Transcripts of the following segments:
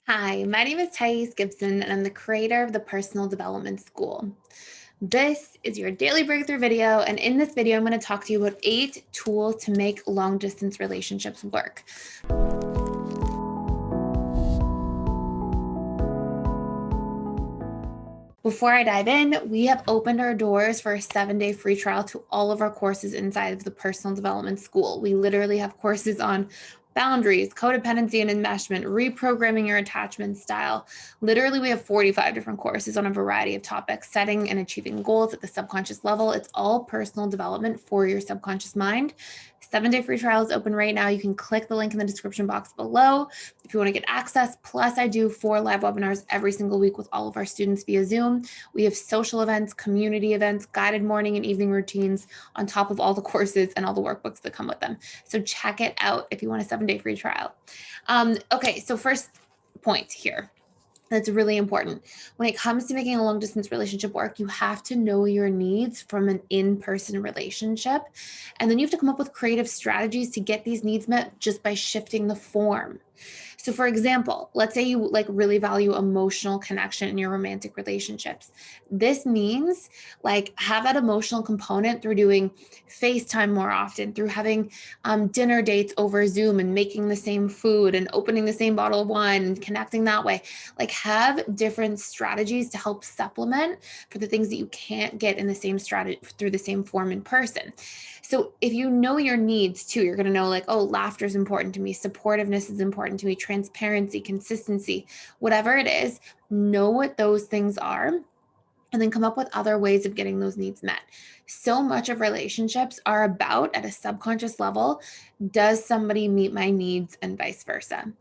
Hi, my name is Gibson, and I'm the creator of the Personal Development School. This is your daily breakthrough video, and in this video, I'm going to talk to you about 8 tools to make long-distance relationships work. Before I dive in, we have opened our doors for a 7-day free trial to all of our courses inside of the Personal Development School. We literally have courses on boundaries, codependency and enmeshment, reprogramming your attachment style. Literally, we have 45 different courses on a variety of topics, setting and achieving goals at the subconscious level. It's all personal development for your subconscious mind. 7-day free trial is open right now. You can click the link in the description box below if you want to get access. Plus, I do 4 live webinars every single week with all of our students via Zoom. We have social events, community events, guided morning and evening routines on top of all the courses and all the workbooks that come with them. So check it out if you want a 7-day free trial. Okay, so first point here. That's really important. When it comes to making a long distance relationship work, you have to know your needs from an in-person relationship. And then you have to come up with creative strategies to get these needs met just by shifting the form. So for example, let's say you really value emotional connection in your romantic relationships. This means have that emotional component through doing FaceTime more often, through having dinner dates over Zoom and making the same food and opening the same bottle of wine and connecting that way. Have different strategies to help supplement for the things that you can't get in the same strategy through the same form in person. So if you know your needs too, you're going to know laughter is important to me, supportiveness is important to me, transparency, consistency, whatever it is, know what those things are, and then come up with other ways of getting those needs met. So much of relationships are about, at a subconscious level, does somebody meet my needs and vice versa?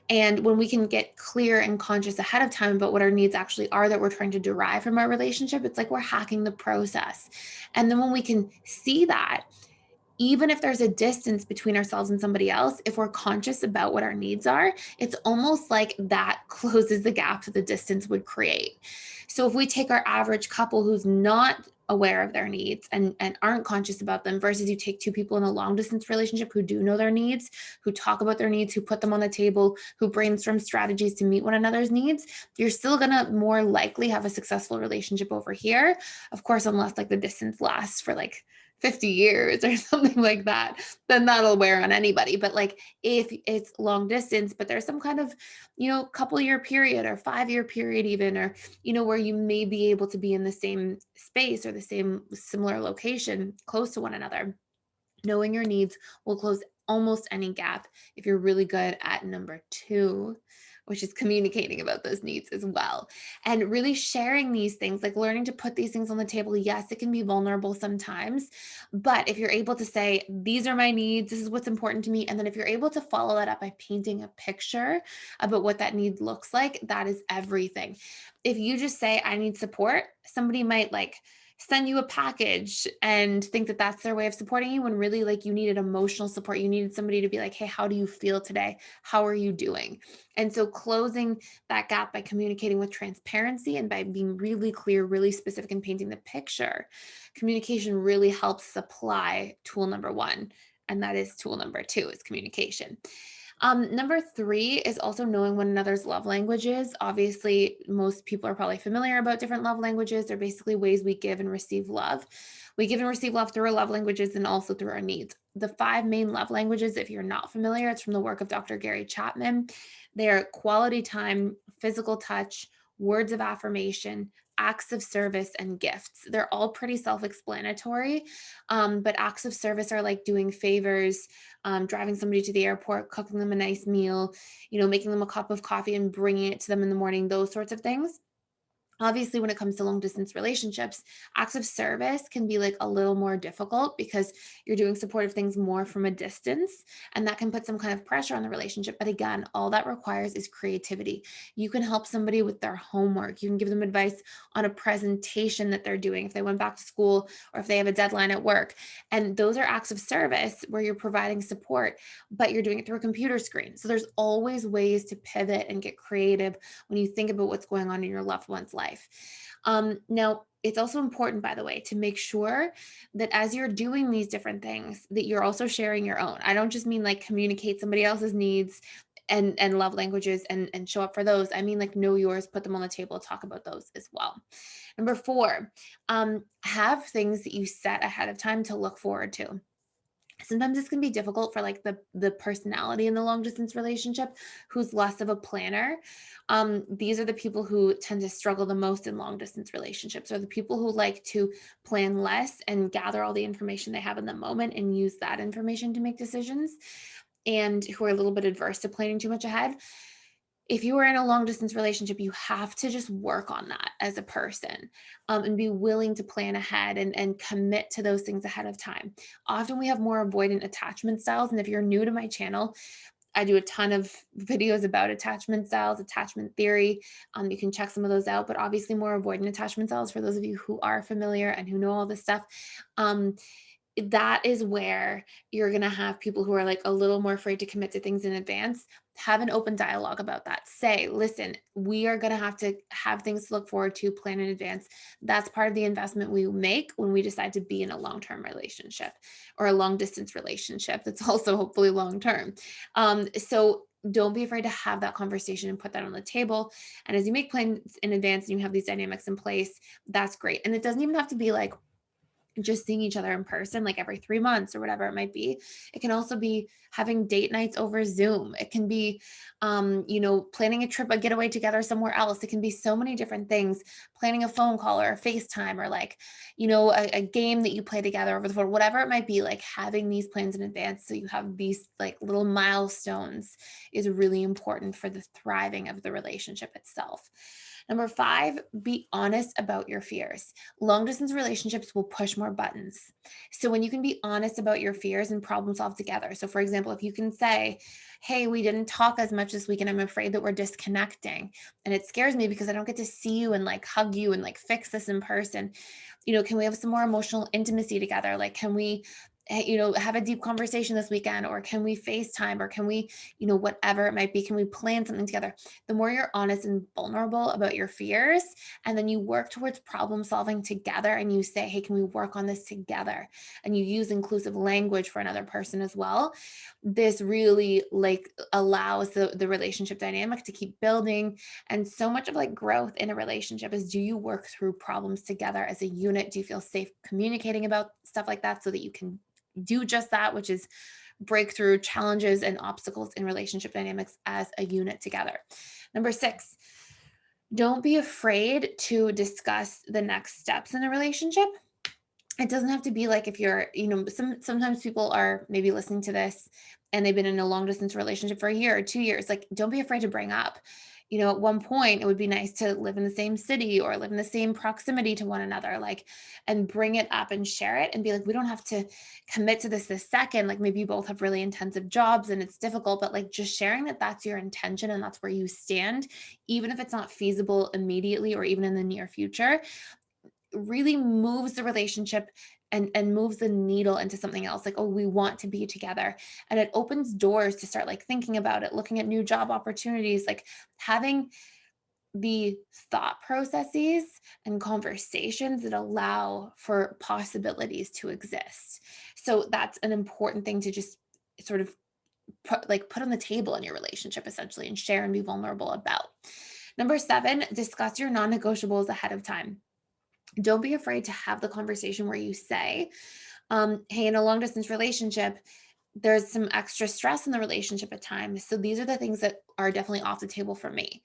And when we can get clear and conscious ahead of time about what our needs actually are that we're trying to derive from our relationship, it's like we're hacking the process. And then when we can see that, even if there's a distance between ourselves and somebody else, if we're conscious about what our needs are, it's almost like that closes the gap that the distance would create. So if we take our average couple who's not aware of their needs and aren't conscious about them versus you take 2 people in a long distance relationship who do know their needs, who talk about their needs, who put them on the table, who brainstorm strategies to meet one another's needs, you're still going to more likely have a successful relationship over here. Of course, unless the distance lasts for 50 years or something like that, then that'll wear on anybody. But if it's long distance, but there's some kind of, couple year period or 5-year period even, or, where you may be able to be in the same space or the same similar location close to one another, knowing your needs will close almost any gap if you're really good at number 2, which is communicating about those needs as well. And really sharing these things, learning to put these things on the table. Yes, it can be vulnerable sometimes, but if you're able to say, these are my needs, this is what's important to me, and then if you're able to follow that up by painting a picture about what that need looks like, that is everything. If you just say, I need support, somebody might send you a package and think that that's their way of supporting you, when really you needed emotional support. You needed somebody to be like, hey, how do you feel today? How are you doing? And so closing that gap by communicating with transparency and by being really clear, really specific, and painting the picture, communication really helps supply tool number 1. And that is tool number 2 is communication. Number 3 is also knowing one another's love languages. Obviously, most people are probably familiar about different love languages. They're basically ways we give and receive love. We give and receive love through our love languages and also through our needs. The 5 main love languages, if you're not familiar, it's from the work of Dr. Gary Chapman. They're quality time, physical touch, words of affirmation, acts of service, and gifts. They're all pretty self-explanatory, but acts of service are like doing favors, driving somebody to the airport, cooking them a nice meal, making them a cup of coffee and bringing it to them in the morning, those sorts of things. Obviously, when it comes to long distance relationships, acts of service can be a little more difficult because you're doing supportive things more from a distance, and that can put some kind of pressure on the relationship. But again, all that requires is creativity. You can help somebody with their homework. You can give them advice on a presentation that they're doing if they went back to school or if they have a deadline at work. And those are acts of service where you're providing support, but you're doing it through a computer screen. So there's always ways to pivot and get creative when you think about what's going on in your loved one's life. Now, it's also important, by the way, to make sure that as you're doing these different things, that you're also sharing your own. I don't just mean communicate somebody else's needs and love languages and show up for those. I mean, like, know yours, put them on the table, talk about those as well. Number 4, have things that you set ahead of time to look forward to. Sometimes this can be difficult for like the personality in the long distance relationship who's less of a planner. These are the people who tend to struggle the most in long distance relationships, or the people who like to plan less and gather all the information they have in the moment and use that information to make decisions, and who are a little bit adverse to planning too much ahead. If you are in a long distance relationship, you have to just work on that as a person, and be willing to plan ahead and commit to those things ahead of time. Often we have more avoidant attachment styles. And if you're new to my channel, I do a ton of videos about attachment styles, attachment theory. You can check some of those out, but obviously more avoidant attachment styles for those of you who are familiar and who know all this stuff. Um, that is where you're going to have people who are like a little more afraid to commit to things in advance. Have an open dialogue about that. Say, listen, we are going to have things to look forward to, plan in advance. That's part of the investment we make when we decide to be in a long-term relationship or a long distance relationship that's also hopefully long-term. So don't be afraid to have that conversation and put that on the table. And as you make plans in advance and you have these dynamics in place, that's great. And it doesn't even have to be like just seeing each other in person like every 3 months or whatever it might be. It can also be having date nights over Zoom. It can be planning a trip, a getaway together somewhere else. It can be so many different things. Planning a phone call or a FaceTime, or like, a game that you play together over the phone, whatever it might be. Like, having these plans in advance so you have these like little milestones is really important for the thriving of the relationship itself. Number 5, be honest about your fears. Long distance relationships will push more buttons. So when you can be honest about your fears and problem solve together. So for example, if you can say, hey, we didn't talk as much this week and I'm afraid that we're disconnecting. And it scares me because I don't get to see you and like hug you and like fix this in person. Can we have some more emotional intimacy together? Like, can we have a deep conversation this weekend, or can we FaceTime, or can we, whatever it might be, can we plan something together? The more you're honest and vulnerable about your fears, and then you work towards problem solving together and you say, hey, can we work on this together? And you use inclusive language for another person as well. This really like allows the relationship dynamic to keep building. And so much of like growth in a relationship is, do you work through problems together as a unit? Do you feel safe communicating about stuff like that so that you can do just that, which is break through challenges and obstacles in relationship dynamics as a unit together? Number 6, don't be afraid to discuss the next steps in a relationship. It doesn't have to be like, if you're, sometimes people are maybe listening to this and they've been in a long distance relationship for a year or 2 years. Like, don't be afraid to bring up, at one point it would be nice to live in the same city or live in the same proximity to one another, like, and bring it up and share it and be like, we don't have to commit to this second. Like, maybe you both have really intensive jobs and it's difficult, but like, just sharing that that's your intention and that's where you stand, even if it's not feasible immediately or even in the near future, really moves the relationship and moves the needle into something else. Like, oh, we want to be together. And it opens doors to start like thinking about it, looking at new job opportunities, like having the thought processes and conversations that allow for possibilities to exist. So that's an important thing to just sort of put on the table in your relationship, essentially, and share and be vulnerable about. Number 7, discuss your non-negotiables ahead of time. Don't be afraid to have the conversation where you say, hey, in a long distance relationship, there's some extra stress in the relationship at times. So these are the things that are definitely off the table for me.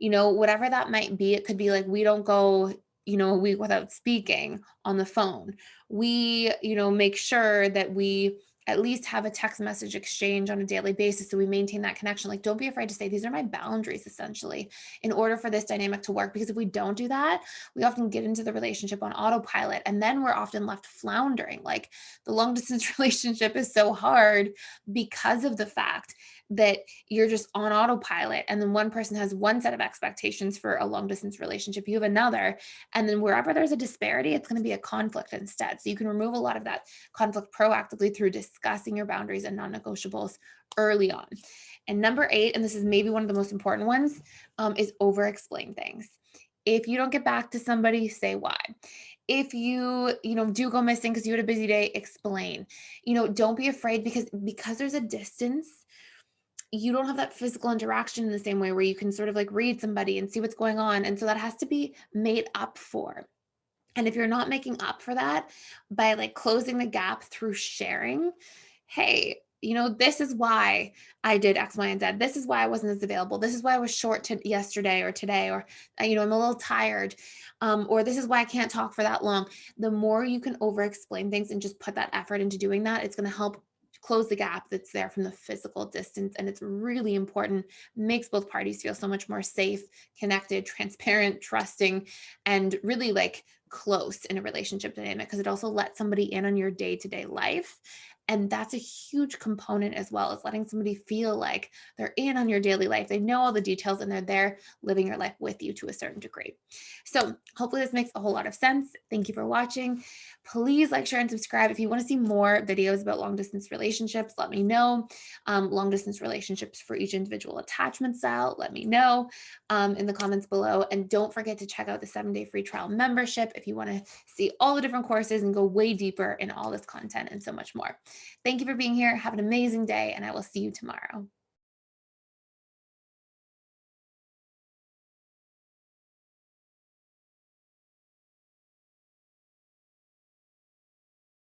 Whatever that might be, it could be like, we don't go, a week without speaking on the phone. We, make sure that we at least have a text message exchange on a daily basis so we maintain that connection. Like, don't be afraid to say, these are my boundaries, essentially, in order for this dynamic to work. Because if we don't do that, we often get into the relationship on autopilot, and then we're often left floundering. Like, the long distance relationship is so hard because of the fact that you're just on autopilot, and then one person has one set of expectations for a long distance relationship, you have another, and then wherever there's a disparity, it's going to be a conflict instead. So you can remove a lot of that conflict proactively through discussing your boundaries and non-negotiables early on. And number 8, and this is maybe one of the most important ones, is over-explain things. If you don't get back to somebody, say why. If you do go missing because you had a busy day, explain. Don't be afraid, because there's a distance. you don't have that physical interaction in the same way where you can sort of like read somebody and see what's going on. And so that has to be made up for. And if you're not making up for that by like closing the gap through sharing, hey, this is why I did X, Y, and Z. This is why I wasn't as available. This is why I was short yesterday or today, or, I'm a little tired. Or this is why I can't talk for that long. The more you can over explain things and just put that effort into doing that, it's going to help close the gap that's there from the physical distance. And it's really important, makes both parties feel so much more safe, connected, transparent, trusting, and really like close in a relationship dynamic, because it also lets somebody in on your day-to-day life. And that's a huge component, as well as letting somebody feel like they're in on your daily life. They know all the details and they're there living your life with you to a certain degree. So hopefully this makes a whole lot of sense. Thank you for watching. Please like, share, and subscribe. If you want to see more videos about long distance relationships, let me know. Long distance relationships for each individual attachment style, let me know in the comments below. And don't forget to check out the 7-day free trial membership if you want to see all the different courses and go way deeper in all this content and so much more. Thank you for being here. Have an amazing day, and I will see you tomorrow.